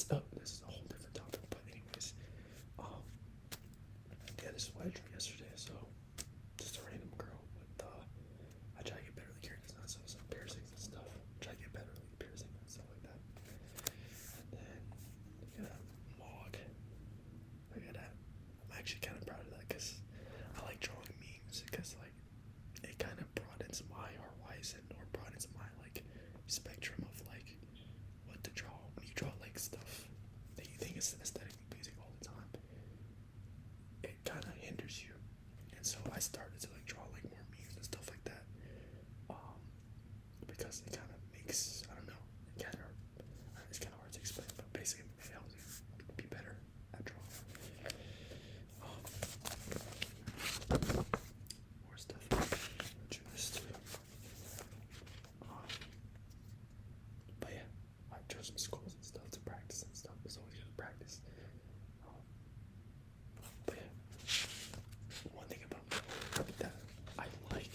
this is a whole different topic, but anyways, um, yeah, this is what I drew yesterday. So just a random girl with I try to get better at the hair design, so it's like piercings and stuff. Try to get better at like piercing and stuff like that. And then I got a mog. I got that. I'm actually kind of proud of that because I like drawing memes because like it kind of broadens my horizon or broadens my like spectrum of like what to draw. When you draw like stuff that you think is aesthetically pleasing all the time, it kind of hinders you. And so I started to like draw like more memes and stuff like that, because it kind of makes, I don't know, it's kind of hard to explain, but basically it helps you be better at drawing. More stuff. Do this too. But yeah, I drew some schools and stuff to practice and stuff. It's always good to practice. But yeah, one thing about that I like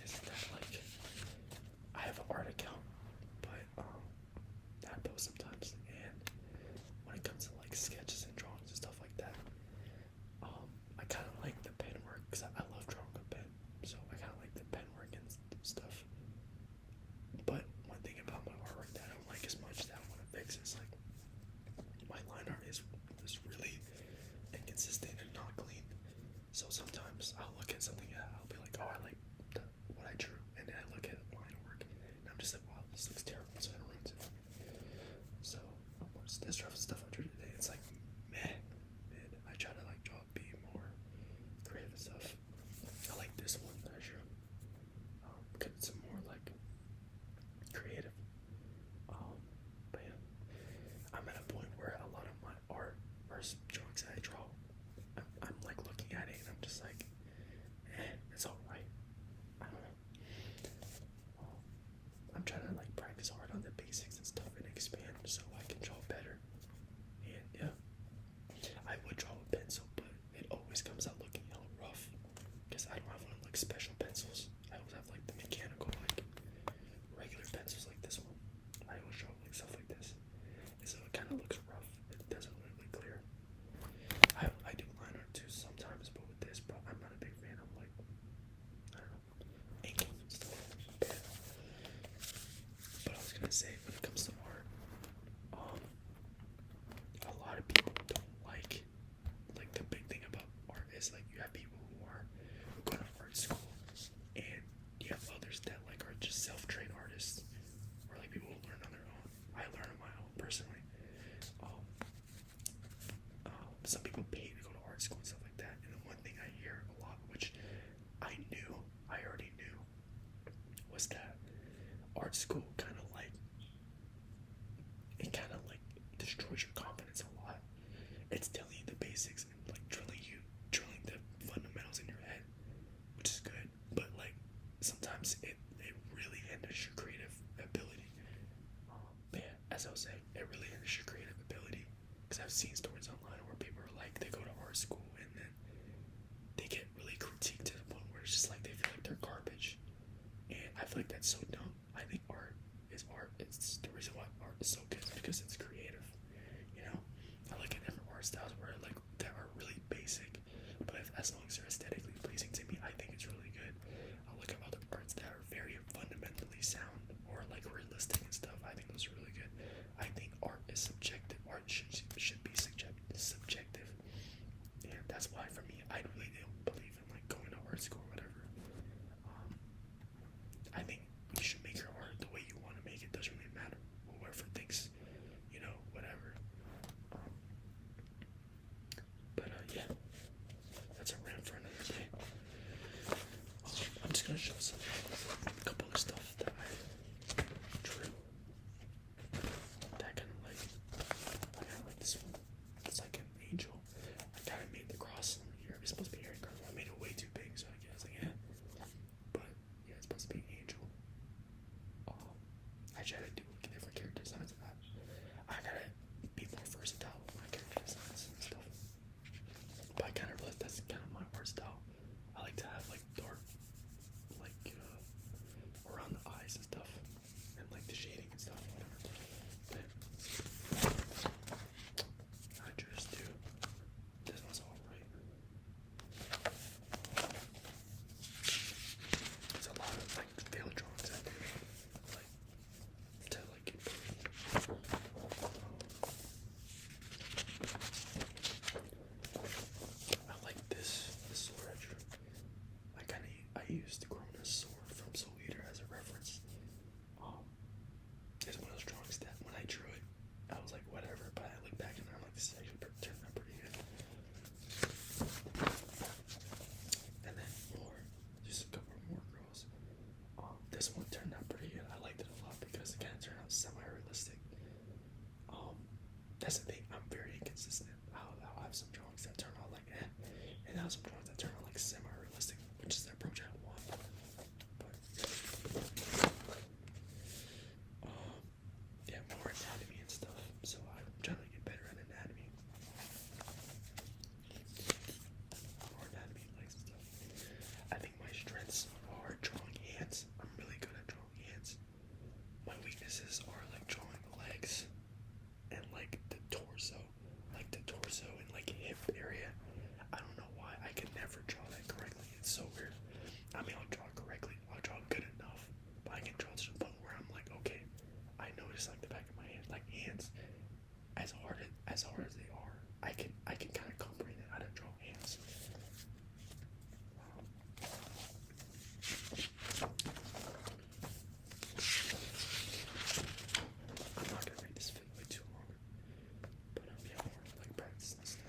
is that like I have an art account, but that I post sometimes, and when it comes to like sketches and drawings and stuff like that, I kind of like the pen work because I love drawing with pen, so I kind of like the pen work and stuff. But one thing about my artwork that I don't like as much that I want to fix is like my line art is really inconsistent and not clean. So sometimes I'll look at something and I'll be like, oh, I like what I drew, and then I look at line work and I'm just like, wow, this looks terrible, so it ruins it. So this stuff I drew today, it's like meh. I try to like be more creative and stuff. I like this one that I drew because it's more like creative. But yeah, I'm at a point where a lot of my art or drawings that I draw, I'm like looking at it and I'm just like, it's alright. I don't know. I'm trying to like practice hard on the basics and stuff and expand so I can draw better. And yeah, I would draw with pencil, but it always comes out looking hella rough because I don't have one of like special pencils. I always have like the mechanical, like regular pencils like this one. I always draw like stuff like this, and so it kind of looks rough. It doesn't look really clear. I do line art too sometimes, but with this, bro, I'm not a big fan of like, I don't know, angles and stuff. But I was gonna say, when it comes to art, a lot of people don't like the big thing about art is like you have people who go to art school, and you have others that like are just self-trained artists, or like people who learn on their own. I learn on my own personally. Some people pay to go to art school and stuff like that, and the one thing I hear a lot, which I already knew, was that art school kind of like destroys your confidence a lot. It's telling you the basics and like drilling the fundamentals in your head, which is good, but like sometimes it really hinders your creative ability. But yeah, as I was saying, it really hinders your creative ability because I've seen stories online where people are like, they go to art school and then they get really critiqued to the point where it's just like they feel like they're garbage, and I feel like that's so dumb. I think art is art. It's the reason why art is so good is because it's creative. You know, I look at different art styles where like that are really basic, but as long as they're aesthetically pleasing to me, I think it's really good. I look at other arts that are very fundamentally sound or like realistic and stuff. I think those are really good. I think art is subjective. Art should be subjective, and that's why for me, I really don't believe in like going to art school or whatever. I think you should make your art the way you want to make it. Doesn't really matter whoever thinks, whatever. But yeah, that's a rant for another day. I'm just gonna show a couple of stuff that I drew. That I kind of like this one. It's like an angel. I kind of made the cross here. It's supposed to be Aaron Cross. I made it way too big, so I guess like yeah. But yeah, it's supposed to be an angel. I try to do different character designs. I gotta be more versatile with my character designs and stuff. But I kind of realized that's kind of my art style. I like to have like dark, like around the eyes and stuff, and like the shading and stuff, whatever. But It's one of those drawings that when I drew it, I was like, whatever. But I look back and I'm like, this actually turned out pretty good. And then more, just a couple more girls. This one turned out pretty good. I liked it a lot because it kind of turned out semi-realistic. That's the thing. I'm very inconsistent. I'll have some drawings that turn out like and I'll have some drawings that turn out like semi-realistic, which is the approach I want. But yeah, more anatomy and stuff. So I'm trying to get better at anatomy. More anatomy, legs and stuff. I think my strengths are drawing hands. I'm really good at drawing hands. My weaknesses are like drawing legs and like the torso and like hip area. I don't know why I can never draw that correctly. It's so weird. I mean, I'll draw correctly. I'll draw good enough, but I can draw to the point where I'm like, okay, I notice like the back of my hand, like hands, as hard as they are, I can kind of comprehend how to draw hands. I'm not gonna make this video way too long, but yeah, more like practice and stuff.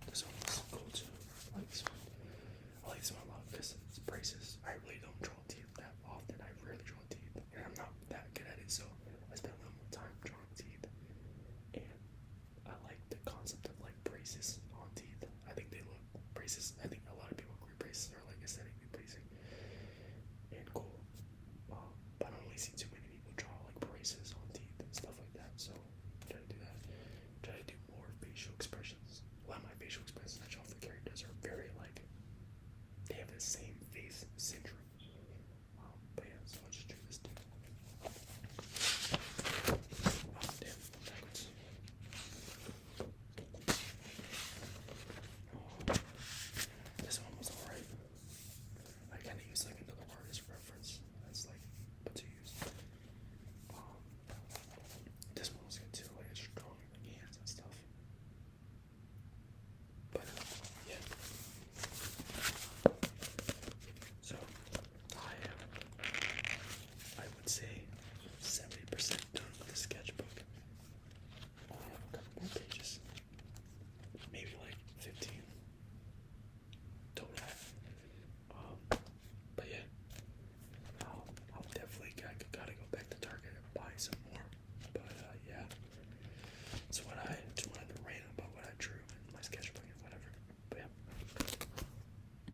This one was cool too. I like this one. I like this one a lot because it's braces. I really don't draw teeth that often. I rarely draw teeth, and I'm not that good at it. So I spend a little more time drawing teeth, and I like the concept of like braces on teeth. I think they look braces. I think a lot of people agree braces are like aesthetically pleasing and cool. But I don't really see too many people draw like braces on teeth and stuff like that. So try to do that. Try to do more facial expressions. A lot of my facial expressions I draw for characters are very like they have the same face syndrome.